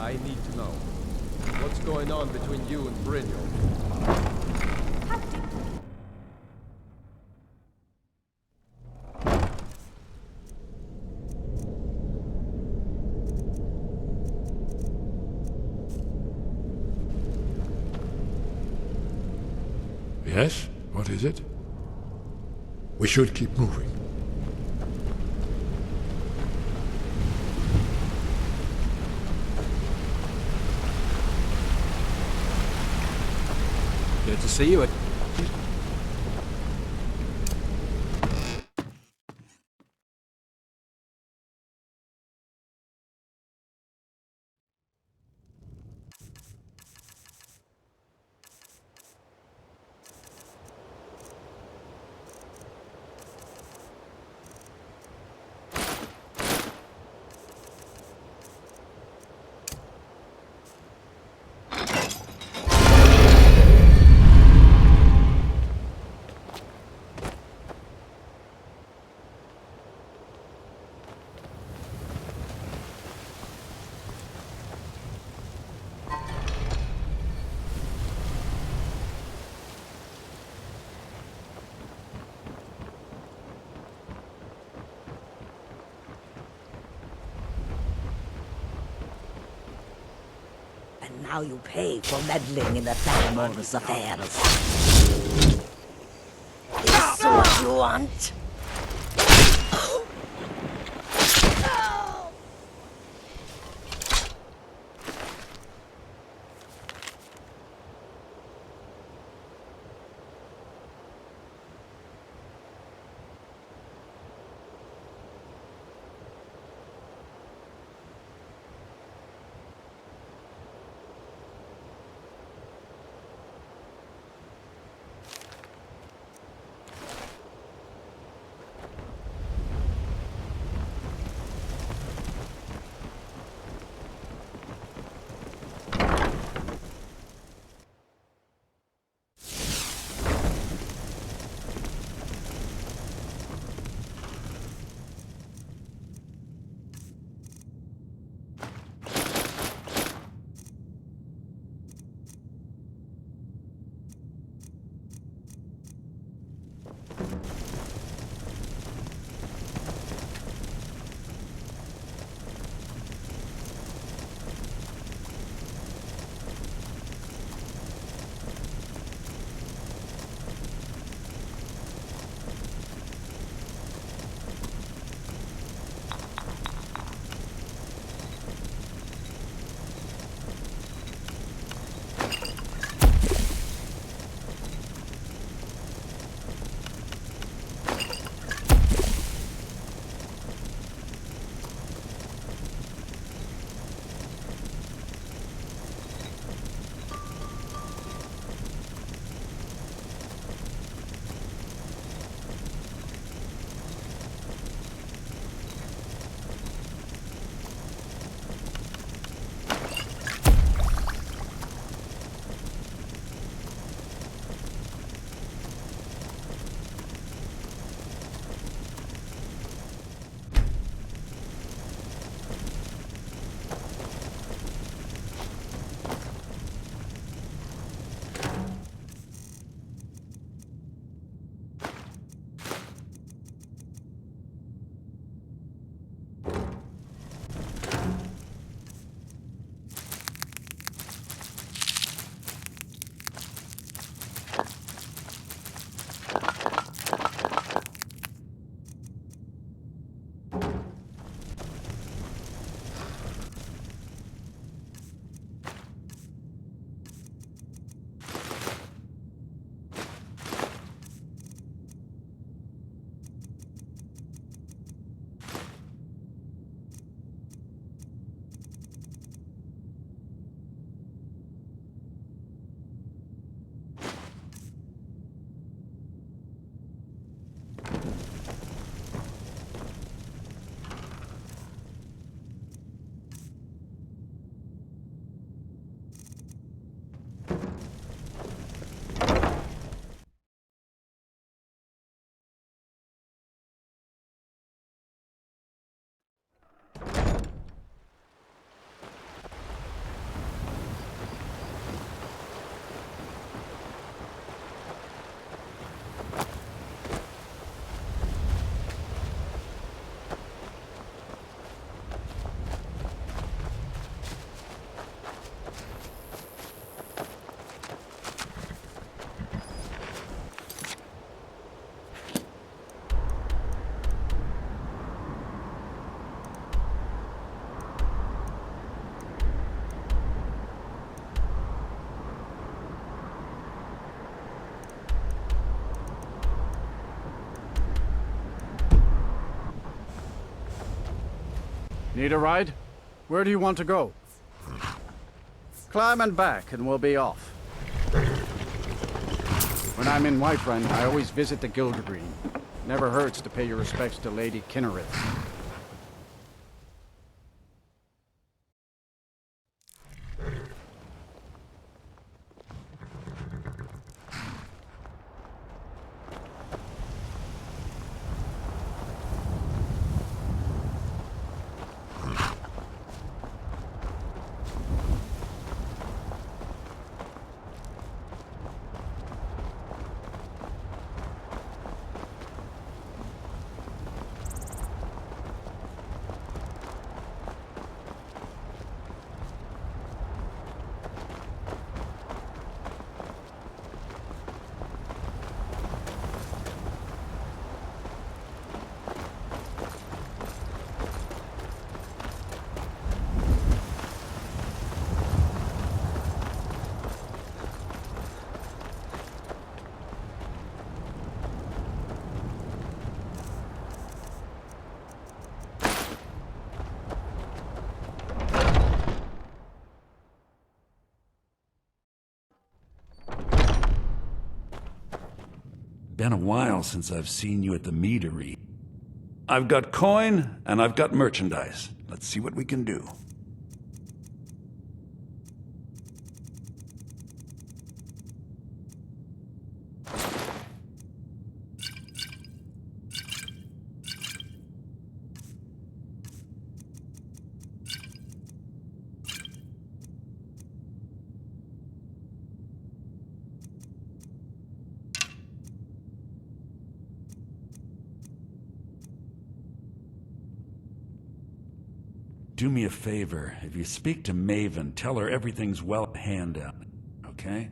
I need to know. What's going on between you and Brynjolf? Yes? What is it? We should keep moving. Good to see you. And now you pay for meddling in the Thalmor's affairs. Is what you want? Need a ride? Where do you want to go? Climb and back, and we'll be off. When I'm in Whiterun, I always visit the Guild Green. Never hurts to pay your respects to Lady Kinnereth. Been a while since I've seen you at the meadery. I've got coin, and I've got merchandise. Let's see what we can do. Do me a favor. If you speak to Maven, tell her everything's well at hand down, okay?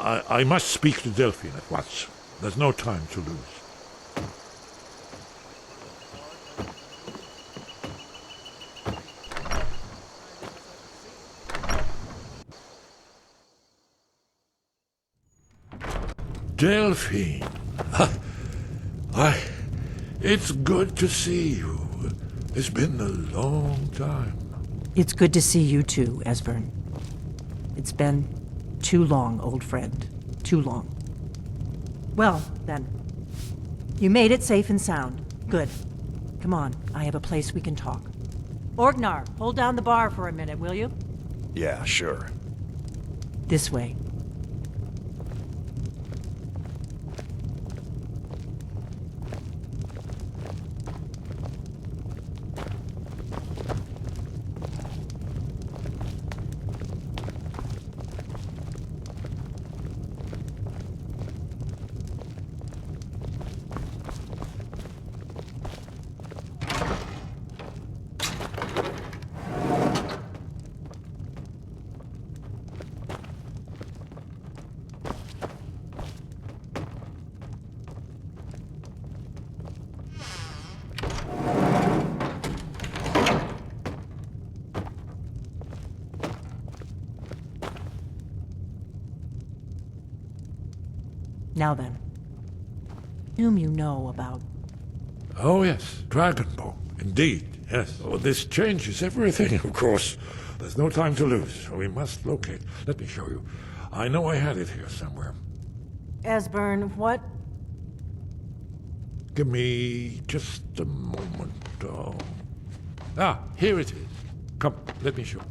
I must speak to Delphine at once. There's no time to lose. Delphine. It's good to see you. It's been a long time. It's good to see you too, Esbern. It's been too long, old friend. Too long. Well, then. You made it safe and sound. Good. Come on, I have a place we can talk. Orgnar, hold down the bar for a minute, will you? Yeah, sure. This way. Now then, whom you know about? Oh, yes, Dragonborn. Indeed, yes. Oh, this changes everything, of course. There's no time to lose, so we must locate. Let me show you. I know I had it here somewhere. Esbern, what? Give me just a moment. Oh. Here it is. Come, let me show.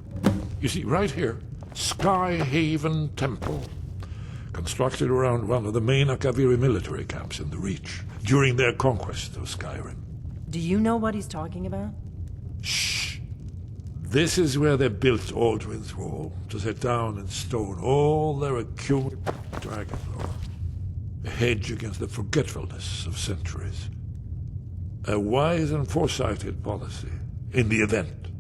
You see, right here, Skyhaven Temple. Constructed around one of the main Akaviri military camps in the Reach during their conquest of Skyrim. Do you know what he's talking about? Shh! This is where they built Alduin's Wall, to set down in stone all their accumulated dragon lore. A hedge against the forgetfulness of centuries. A wise and foresighted policy, in the event.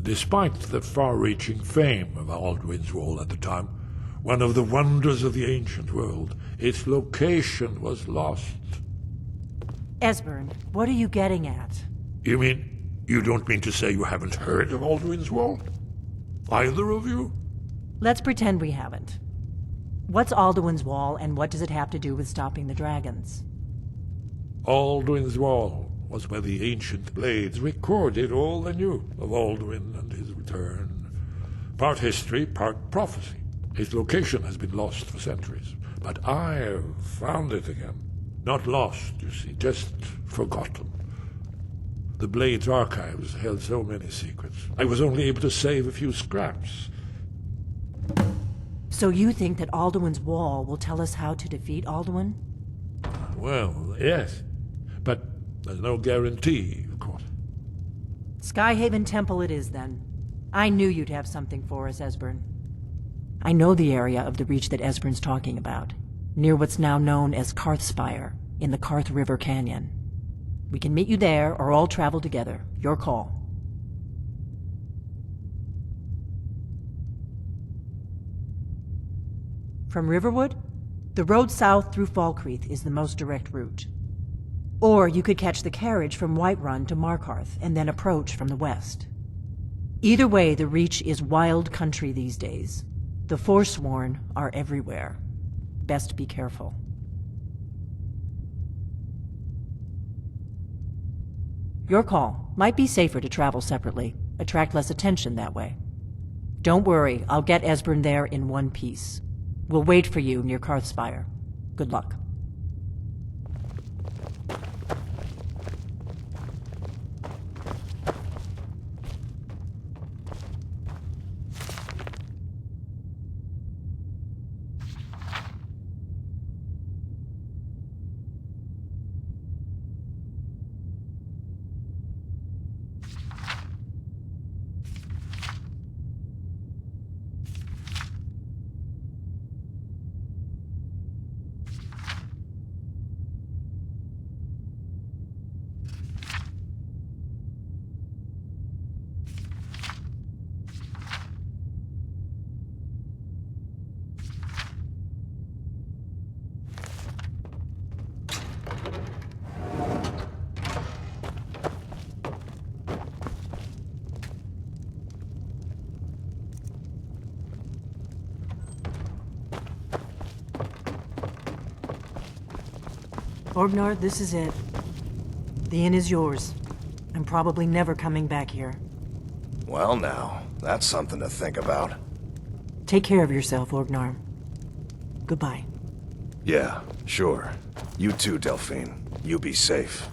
Despite the far-reaching fame of Alduin's Wall at the time, one of the wonders of the ancient world, its location was lost. Esbern, what are you getting at? You mean, you don't mean to say you haven't heard of Alduin's Wall? Either of you? Let's pretend we haven't. What's Alduin's Wall, and what does it have to do with stopping the dragons? Alduin's Wall was where the ancient blades recorded all they knew of Alduin and his return. Part history, part prophecy. His location has been lost for centuries, but I've found it again. Not lost, you see, just forgotten. The Blade's archives held so many secrets. I was only able to save a few scraps. So you think that Alduin's Wall will tell us how to defeat Alduin? Well, yes, but there's no guarantee, of course. Skyhaven Temple it is, then. I knew you'd have something for us, Esbern. I know the area of the Reach that Esbern's talking about, near what's now known as Karthspire, in the Karth River Canyon. We can meet you there, or all travel together. Your call. From Riverwood, the road south through Falkreath is the most direct route. Or you could catch the carriage from Whiterun to Markarth, and then approach from the west. Either way, the Reach is wild country these days. The Forsworn are everywhere. Best be careful. Your call. Might be safer to travel separately. Attract less attention that way. Don't worry, I'll get Esbern there in one piece. We'll wait for you near Karthspire. Good luck. Orgnar, this is it. The inn is yours. I'm probably never coming back here. Well now, that's something to think about. Take care of yourself, Orgnar. Goodbye. Yeah, sure. You too, Delphine. You be safe.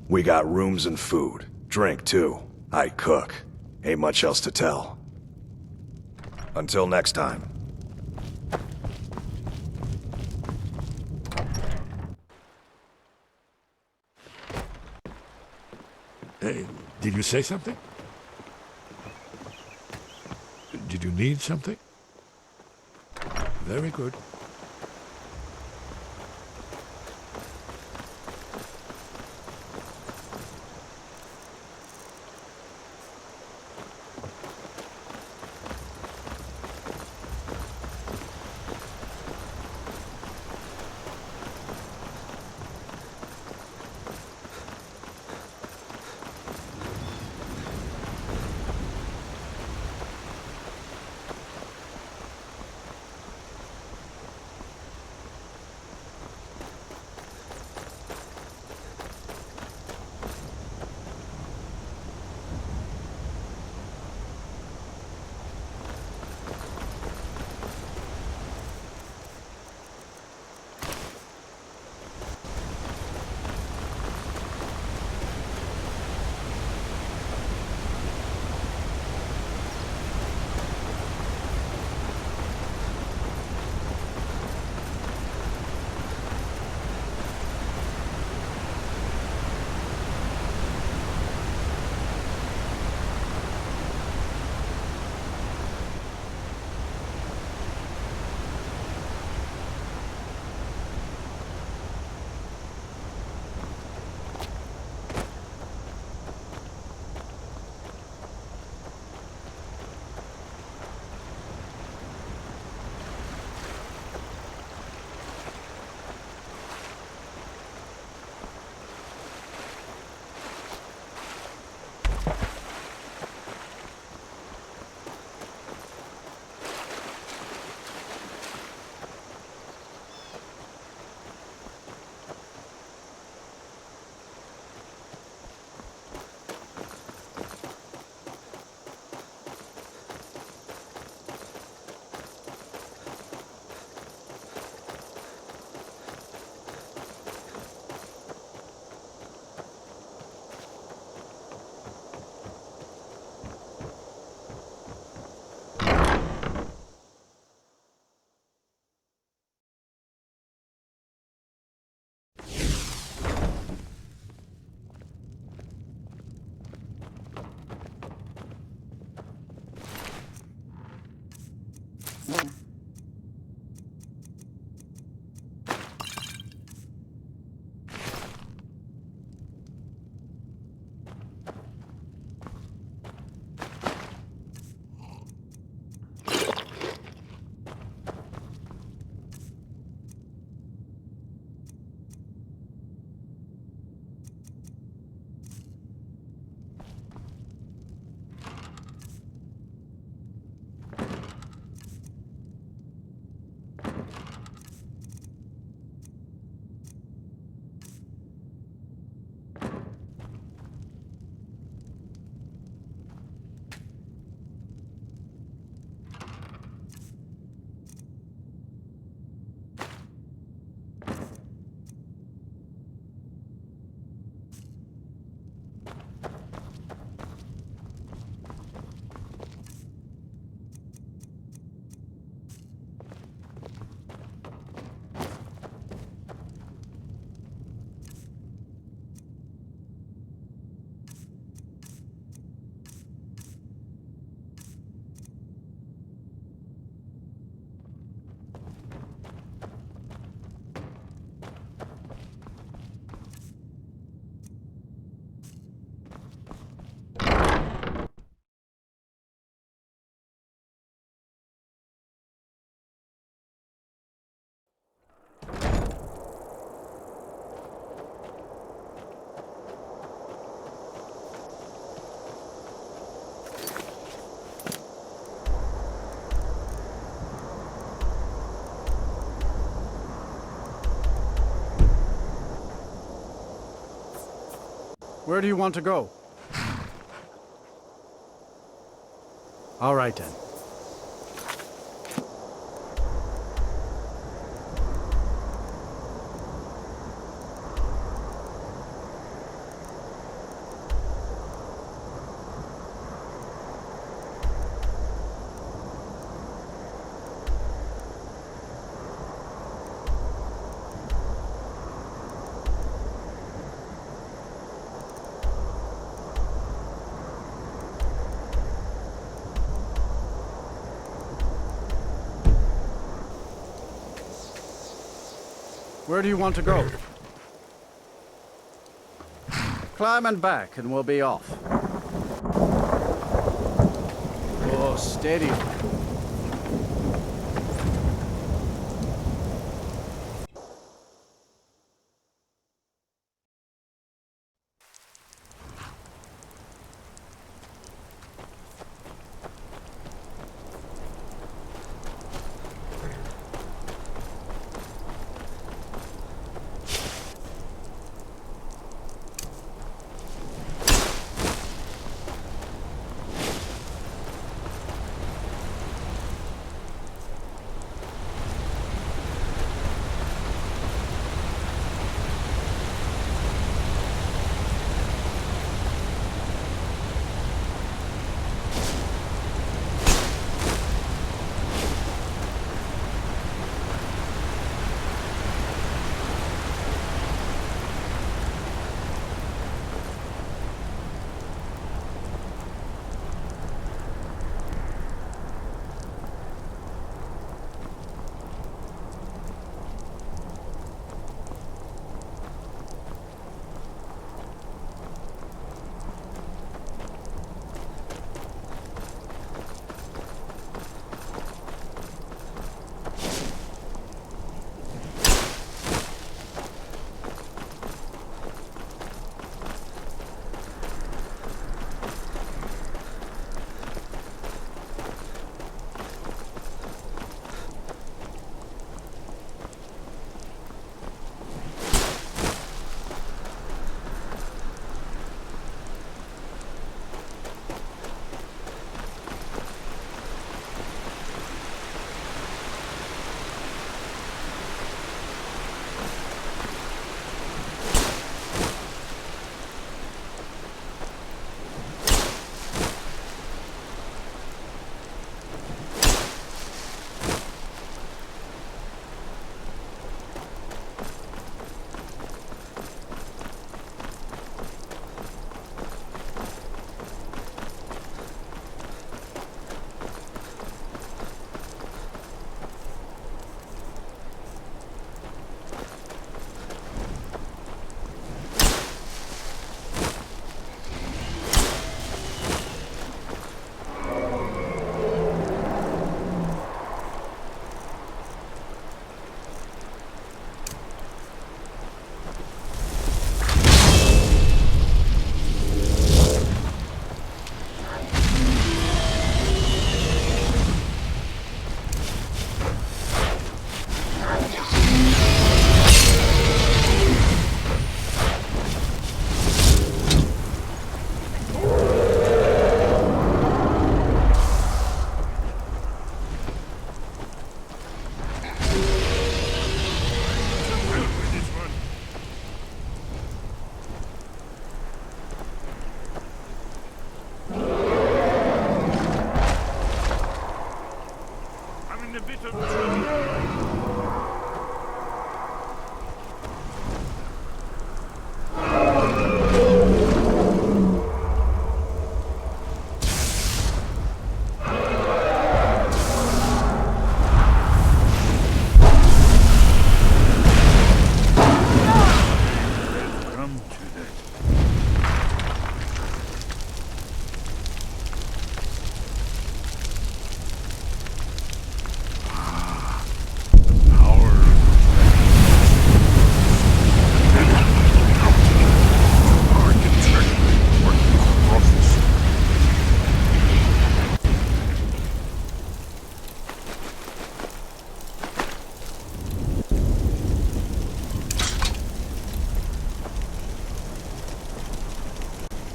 We got rooms and food. Drink, too. I cook. Ain't much else to tell. Until next time. Hey, did you say something? Did you need something? Very good. Where do you want to go? All right then. Where do you want to go? Climb and back, and we'll be off. Oh, steady.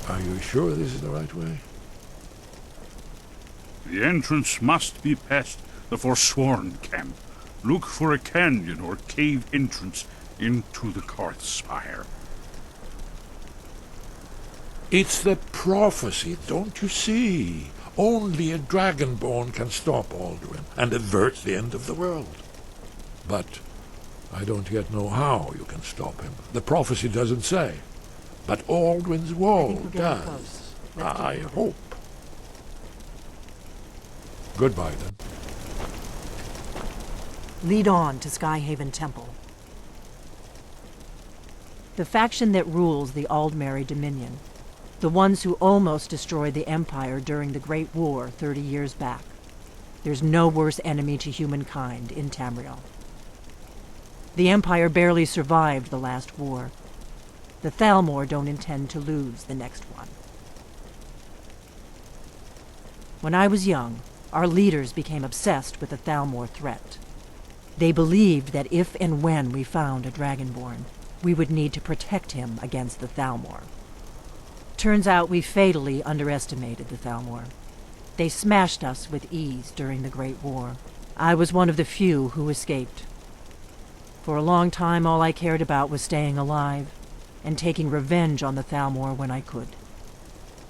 Are you sure this is the right way? The entrance must be past the Forsworn camp. Look for a canyon or cave entrance into the Karth Spire. It's the prophecy, don't you see? Only a dragonborn can stop Alduin and avert the end of the world. But I don't yet know how you can stop him. The prophecy doesn't say. But Alduin's wall we're getting does. close. Let's I hope. Goodbye, then. Lead on to Skyhaven Temple. The faction that rules the Aldmeri Dominion. The ones who almost destroyed the Empire during the Great War 30 years back. There's no worse enemy to humankind in Tamriel. The Empire barely survived the last war. The Thalmor don't intend to lose the next one. When I was young, our leaders became obsessed with the Thalmor threat. They believed that if and when we found a Dragonborn, we would need to protect him against the Thalmor. Turns out we fatally underestimated the Thalmor. They smashed us with ease during the Great War. I was one of the few who escaped. For a long time, all I cared about was staying alive and taking revenge on the Thalmor when I could.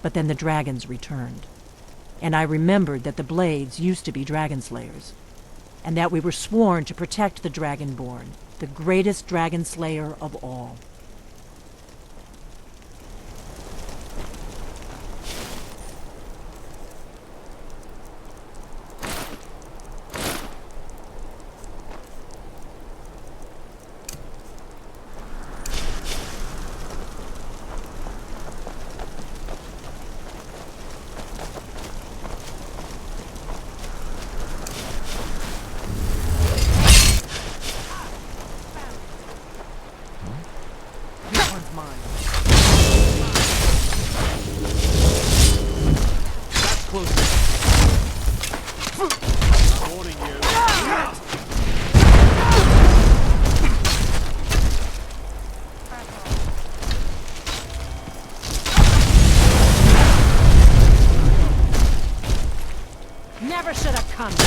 But then the dragons returned, and I remembered that the Blades used to be dragon slayers, and that we were sworn to protect the Dragonborn, the greatest dragon slayer of all. Never should have come. For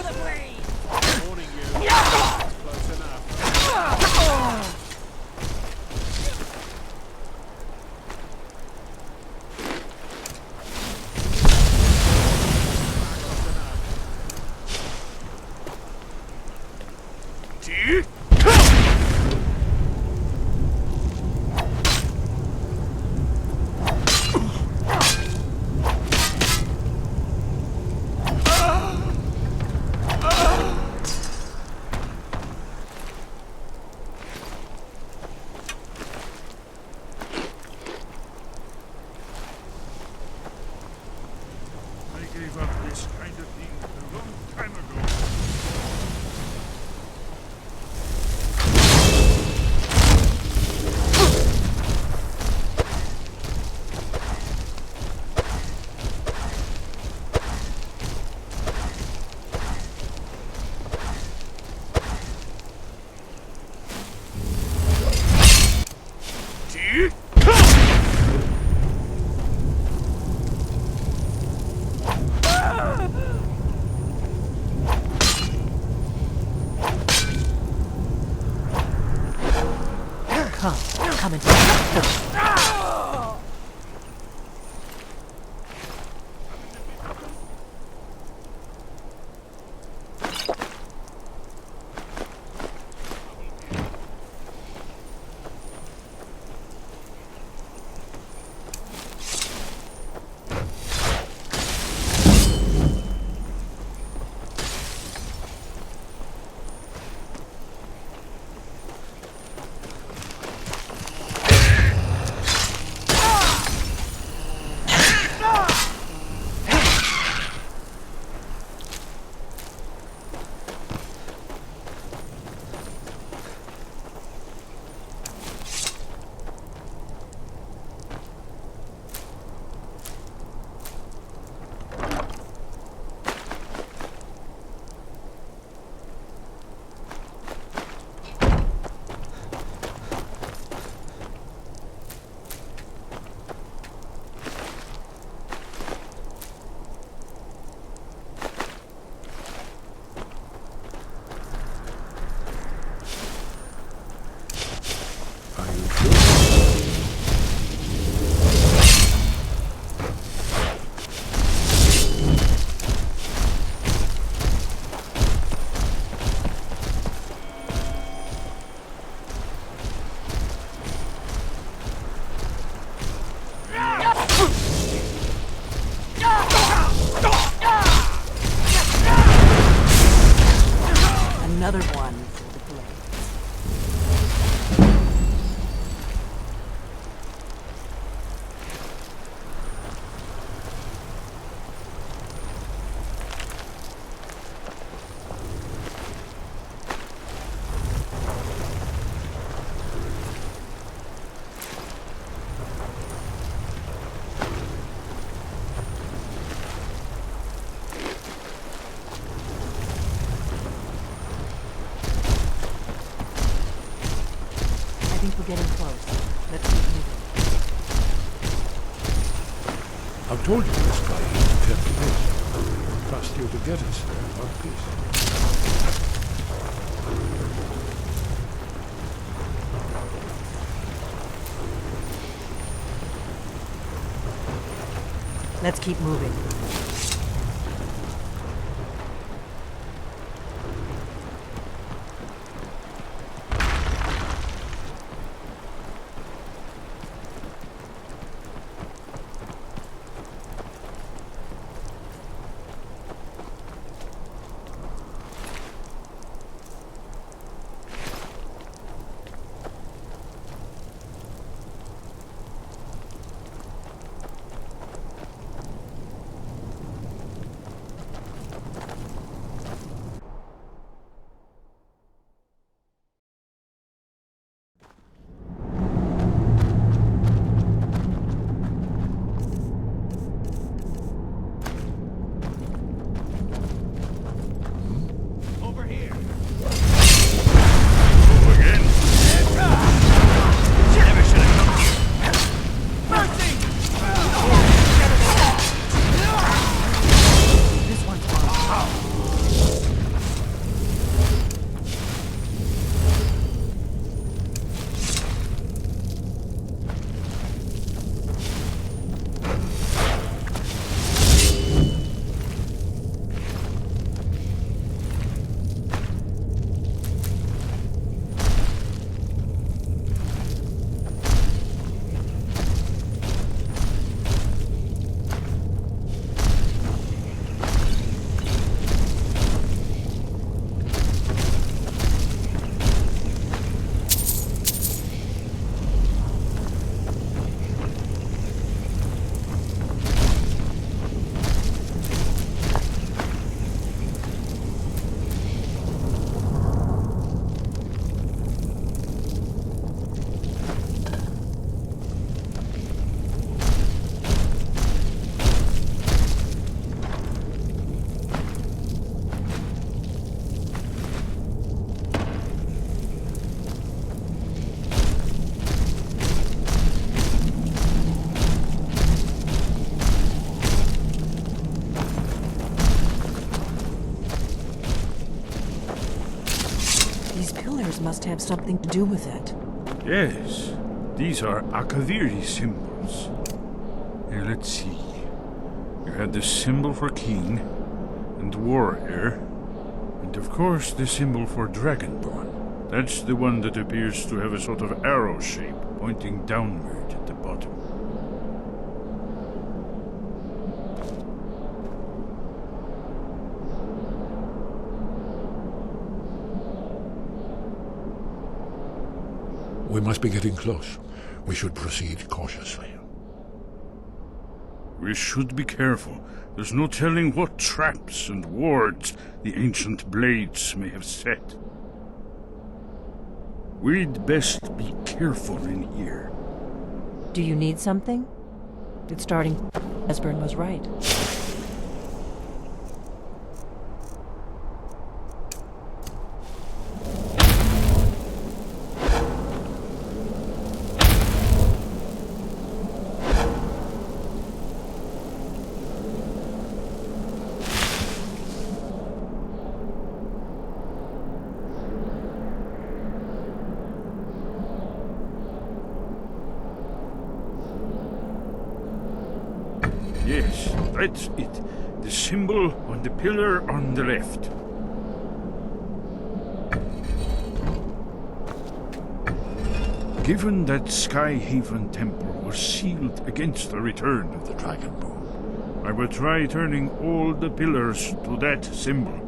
the blade! Warning you. Close enough. I gave up this kind of thing a long time ago. I've told you this guy is the temple is. Trust you to get us there in one piece. Let's keep moving. Must have something to do with it. Yes, these are Akaviri symbols. Here, let's see. You had the symbol for king and warrior, and of course the symbol for dragonborn. That's the one that appears to have a sort of arrow shape pointing downward at the bottom. We must be getting close. We should proceed cautiously. We should be careful. There's no telling what traps and wards the ancient blades may have set. We'd best be careful in here. Do you need something? It's starting. Esbern was right. Yes, that's it. The symbol on the pillar on the left. Given that Skyhaven Temple was sealed against the return of the Dragonborn, I will try turning all the pillars to that symbol.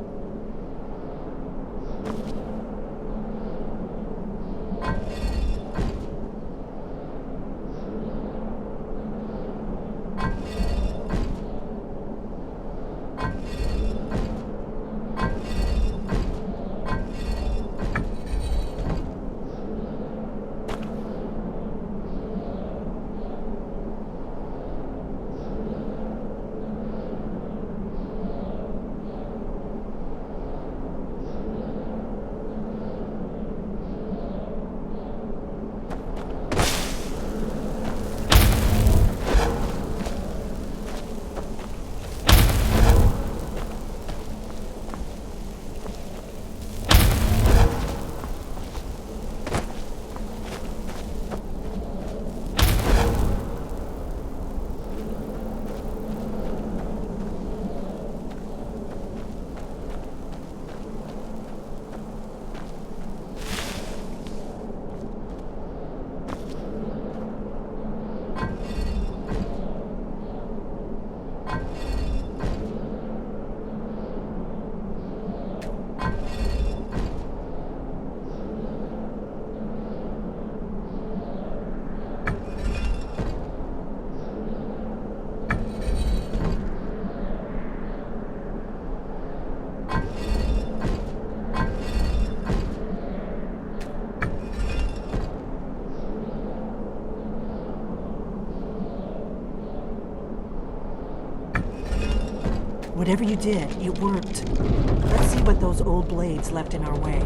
Whatever you did, it worked. Let's see what those old blades left in our way.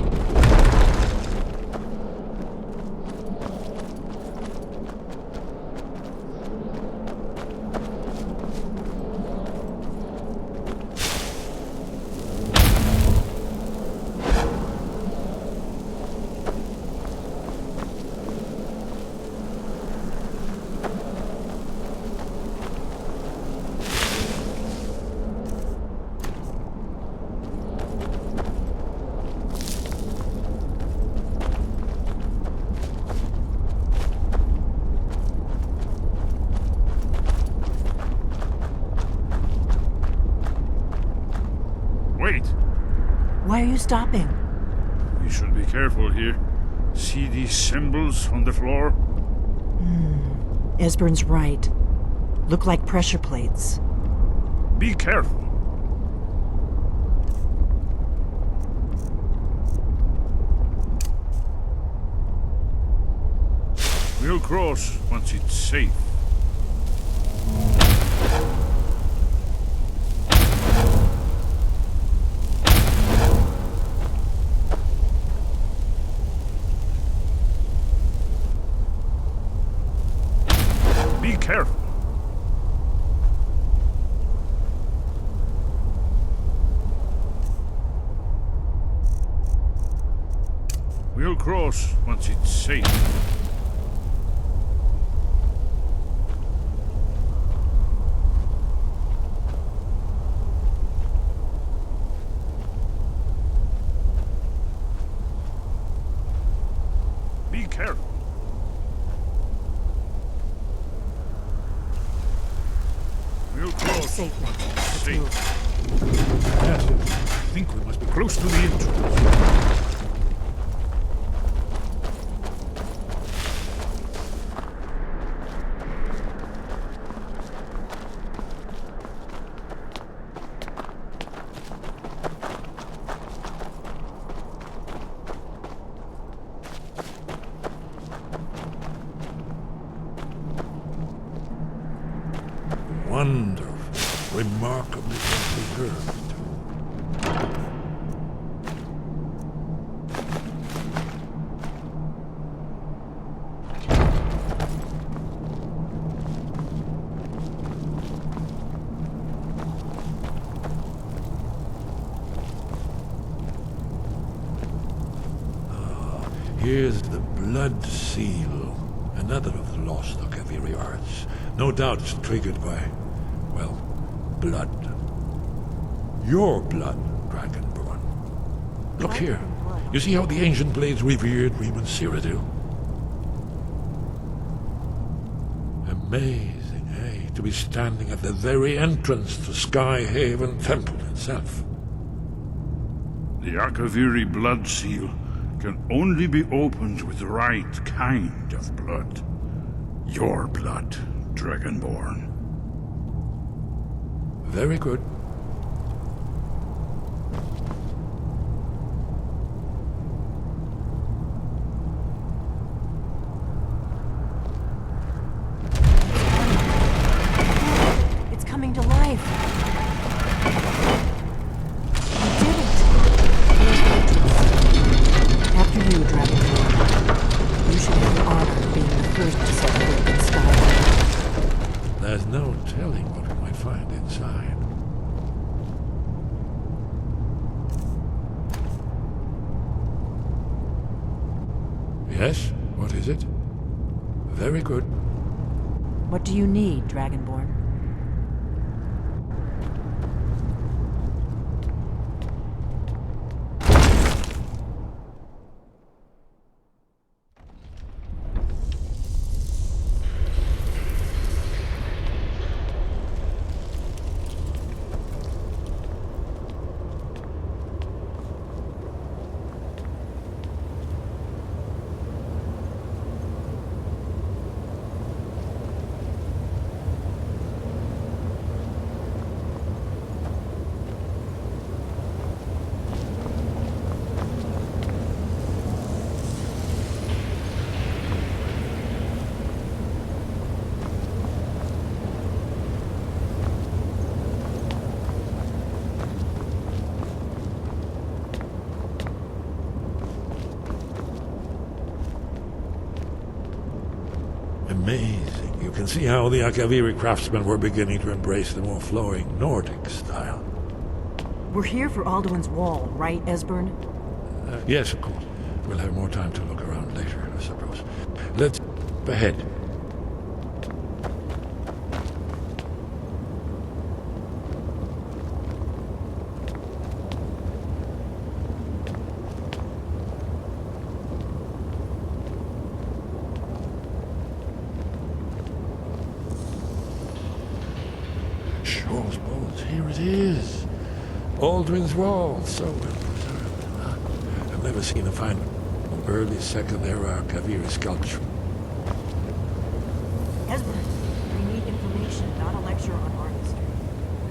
Wait! Why are you stopping? We should be careful here. See these symbols on the floor? Esbern's right. Look like pressure plates. Be careful. We'll cross once it's safe. Be careful. We'll cross once it's safe. Be careful. We'll cross. Safe now. Let's Safe. move. Yes, I think we must be close to the entrance. Wonderful, remarkably preserved. Here's the blood seal, another of the lost Akaviri arts. No doubt it's triggered by, well, blood. Your blood, Dragonborn. Look here. You see how the ancient blades revered Reman Cyrodiil? Amazing, eh? To be standing at the very entrance to Skyhaven Temple itself. The Akaviri blood seal can only be opened with the right kind of blood. Your blood, Dragonborn. Very good. It's coming to life. You did it. Here's the entrance. After you, Dragonborn. You should have the honor of being the first to set foot in Skyrim. There's no telling what we might find inside. Yes? What is it? Very good. What do you need, Dragonborn? Amazing. You can see how the Akaviri craftsmen were beginning to embrace the more flowing Nordic style. We're here for Alduin's wall, right, Esbern? Yes, of course. We'll have more time to look around later, I suppose. Let's ahead. Shaw's bones, here it is. Alduin's wall, so well preserved. Huh? I've never seen a fine early Second Era Kaviri sculpture. Esbern, we need information, not a lecture on art history.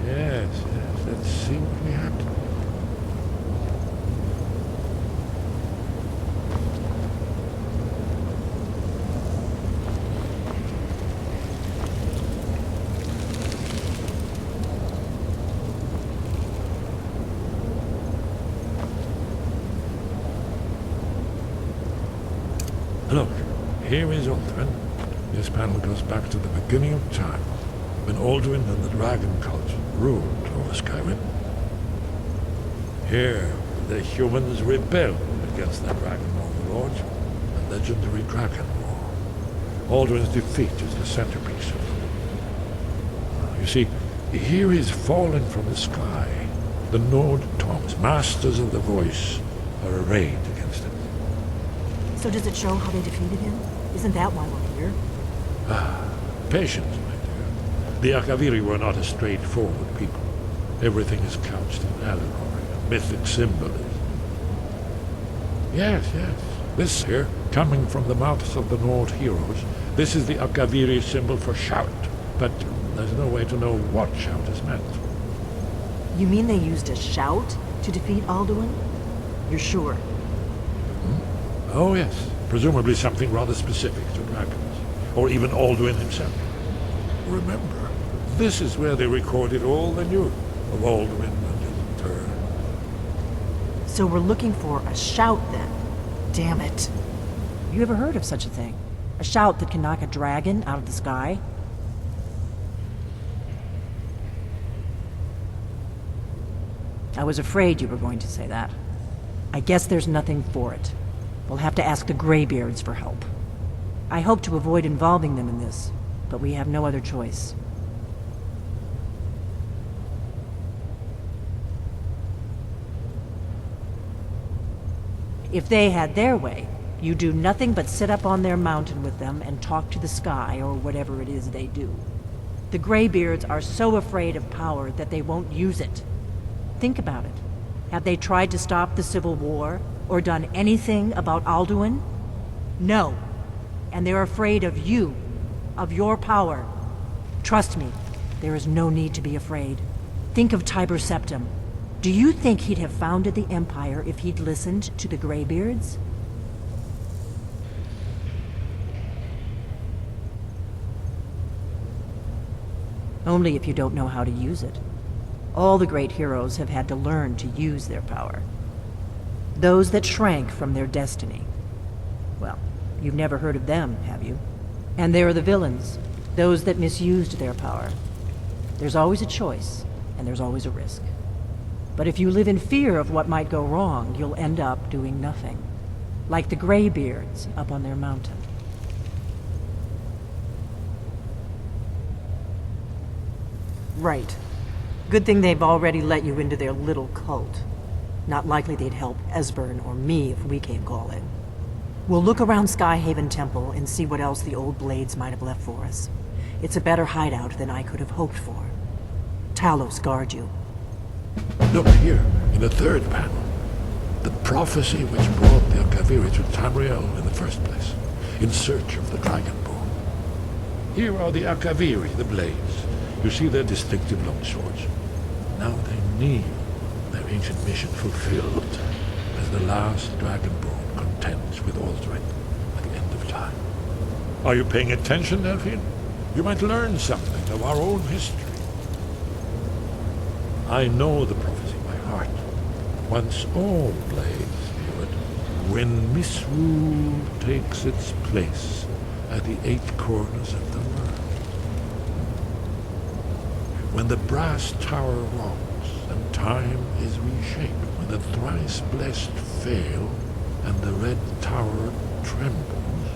Yes, let's see what we have. Look, here is Alduin. This panel goes back to the beginning of time, when Alduin and the dragon cult ruled over Skyrim. Here, the humans rebelled against the dragon overlords, the legendary dragon war. Alduin's defeat is the centerpiece of it. You see, here he's fallen from the sky. The Nord Tongs, masters of the voice, are arrayed against him. So does it show how they defeated him? Isn't that why we're here? Patience, my dear. The Akaviri were not a straightforward people. Everything is couched in allegory, mythic symbolism. Yes. This here, coming from the mouths of the Nord heroes, this is the Akaviri symbol for shout. But there's no way to know what shout is meant. You mean they used a shout to defeat Alduin? You're sure? Oh yes, presumably something rather specific to dragons, or even Alduin himself. Remember, this is where they recorded all they knew of Alduin and his turn. So we're looking for a shout then. Damn it. You ever heard of such a thing? A shout that can knock a dragon out of the sky? I was afraid you were going to say that. I guess there's nothing for it. We'll have to ask the Greybeards for help. I hope to avoid involving them in this, but we have no other choice. If they had their way, you do nothing but sit up on their mountain with them and talk to the sky or whatever it is they do. The Greybeards are so afraid of power that they won't use it. Think about it. Have they tried to stop the Civil War or done anything about Alduin? No. And they're afraid of you, of your power. Trust me, there is no need to be afraid. Think of Tiber Septim. Do you think he'd have founded the Empire if he'd listened to the Greybeards? Only if you don't know how to use it. All the great heroes have had to learn to use their power. Those that shrank from their destiny. Well, you've never heard of them, have you? And there are the villains, those that misused their power. There's always a choice, and there's always a risk. But if you live in fear of what might go wrong, you'll end up doing nothing. Like the Greybeards up on their mountain. Right. Good thing they've already let you into their little cult. Not likely they'd help Esbern or me if we came calling. We'll look around Skyhaven Temple and see what else the old blades might have left for us. It's a better hideout than I could have hoped for. Talos guard you. Look here, in the third panel. The prophecy which brought the Akaviri to Tamriel in the first place, in search of the Dragonborn. Here are the Akaviri, the blades. You see their distinctive long swords. Now they kneel, their ancient mission fulfilled, as the last Dragonborn contends with Alduin at the end of time. Are you paying attention, Delphine? You might learn something of our own history. I know the prophecy by heart. Once all blades view it, when misrule takes its place, at the 8 corners of the world. When the brass tower rocks and time is reshaped, when the thrice blessed fail and the red tower trembles,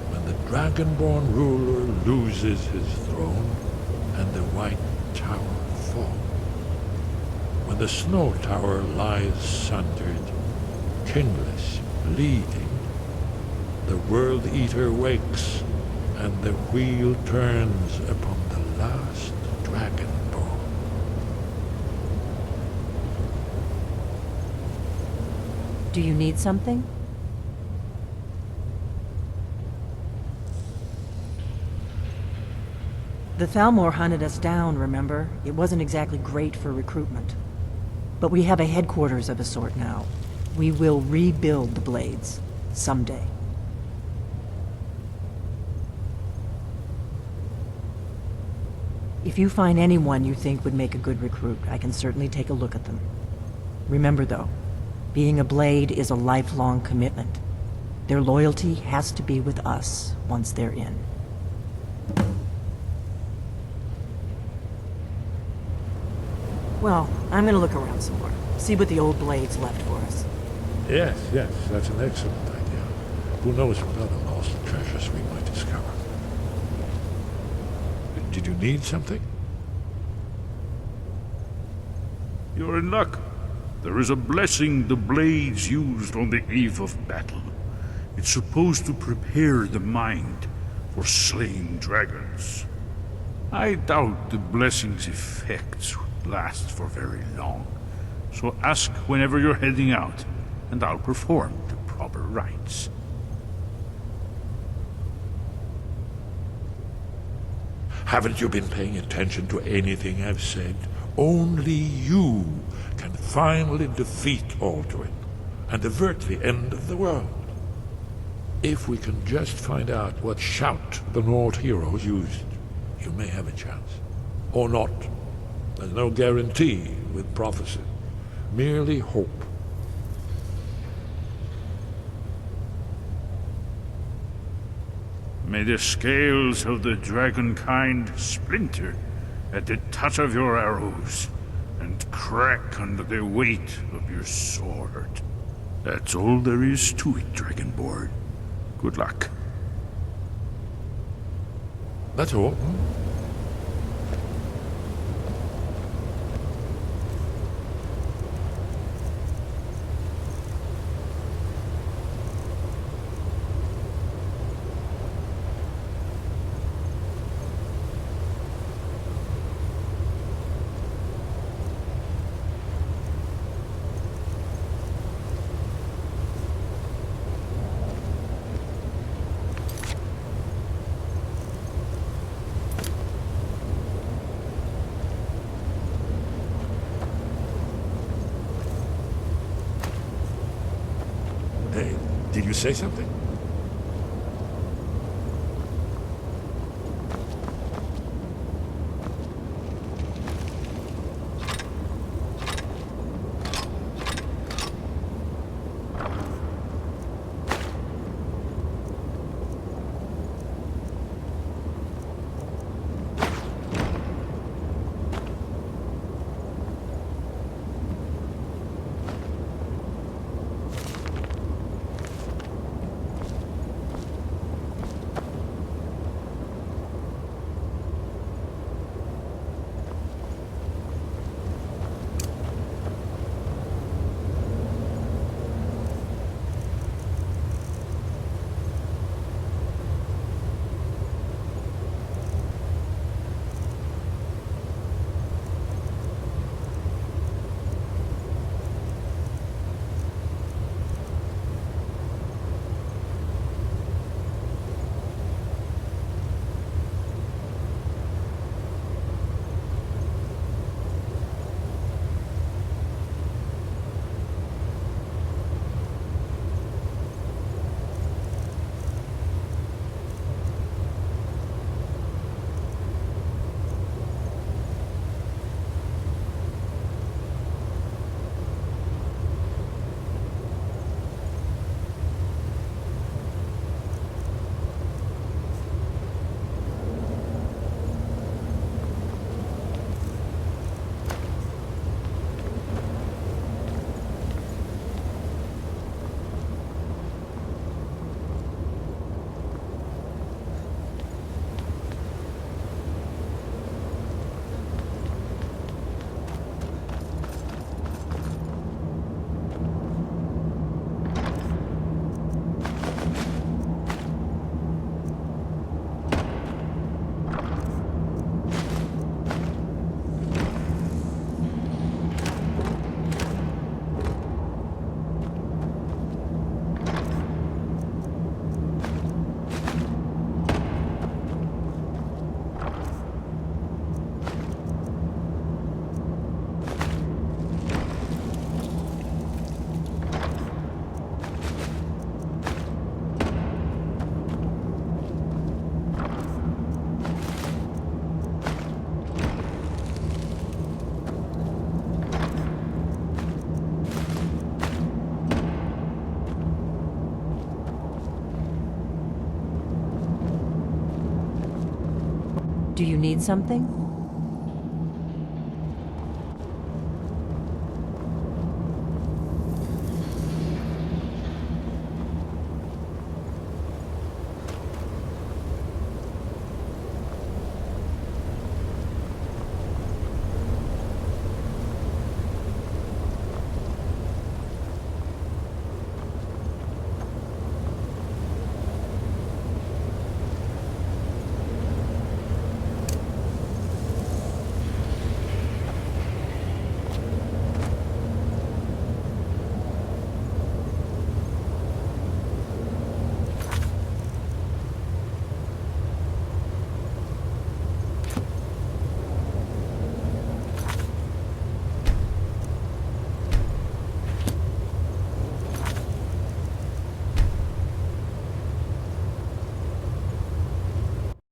when the dragonborn ruler loses his throne and the white tower falls, when the snow tower lies sundered, kingless, bleeding, the World Eater wakes and the wheel turns upon the last dragonborn. Do you need something? The Thalmor hunted us down, remember? It wasn't exactly great for recruitment. But we have a headquarters of a sort now. We will rebuild the Blades. Someday. If you find anyone you think would make a good recruit, I can certainly take a look at them. Remember though, being a Blade is a lifelong commitment. Their loyalty has to be with us once they're in. Well, I'm gonna look around some more. See what the old Blades left for us. Yes, that's an excellent idea. Who knows what other lost treasures we might discover. Did you need something? You're in luck. There is a blessing the Blades used on the eve of battle. It's supposed to prepare the mind for slaying dragons. I doubt the blessing's effects last for very long. So ask whenever you're heading out, and I'll perform the proper rites. Haven't you been paying attention to anything I've said? Only you can finally defeat Alduin and avert the end of the world. If we can just find out what shout the Nord heroes used, you may have a chance. Or not. There's no guarantee with prophecy. Merely hope. May the scales of the dragonkind splinter at the touch of your arrows, and crack under the weight of your sword. That's all there is to it, Dragonborn. Good luck. That's all. Hey, did you say something? need something?